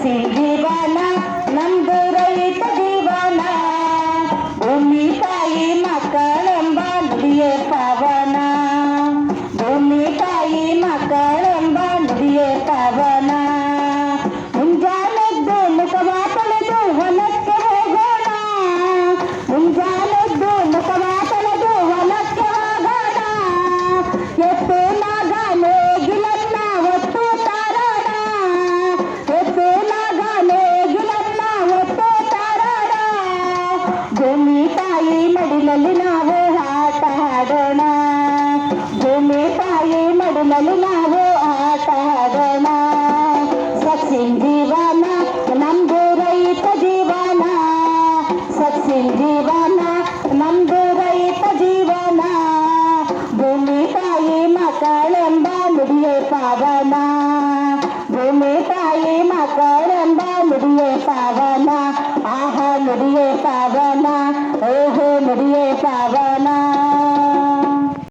ಸಸಿ ಜೀವನ ನಮ್ದು ರೈತ ಜೀವನ ಭೂಮಿ ತಾಯಿ ಮಕ್ಕಳೆಂಬ ನುಡಿಯೇ ಪಾವನ ಭೂಮಿ ತಾಯಿ ಮಕ್ಕಳೆಂಬ ನುಡಿಯೇ ಪಾವನ ಮುಂಜಾನೆದ್ದು ಮುಖವ ತೊಳೆದು ಹೊಲಕ್ಕೆ ಹೋಗೋಣ ಮುಂಜಾನೆದ್ದು ಮುಖವ ತೊಳೆದು ಹೊಲಕ್ಕೆ ಹೋಗೋಣ ಎತ್ತು ನಾಗ ನೇಗಿಲನ್ನ ಒತ್ತು ತಾರೋಣ ಎತ್ತು ನಾಗ ನೇಗಿಲನ್ನ ಒತ್ತು ತಾರೋಣ ಭೂಮಿ ತಾಯಿ ಮಡಿಲಲ್ಲಿ ನಾವು ಆಟ ಆಡೋಣ ಭೂಮಿ ತಾಯಿ ಮಡಿಲಲ್ಲಿ ನಾವು ಆಟ ಆಡೋಣ ಸಕ್ಸಿನ್ ಜೀವನ ನಮ್ದು ರೈತ ಜೀವನ ಸಕ್ಸಿನ್ ಜೀವನ ನಮ್ದು ರೈತ ಜೀವನ ಭೂಮಿ ತಾಯಿ ಮಕ್ಕಳೆಂಬ ನುಡಿಯೇ ಪಾವನ ಭೂಮಿ ತಾಯಿ ಮಕ್ಕಳೆಂಬ ನುಡಿಯೇ ಪಾವನ ಆಹ ನುಡಿಯೇ ಪಾವನ ಓಹ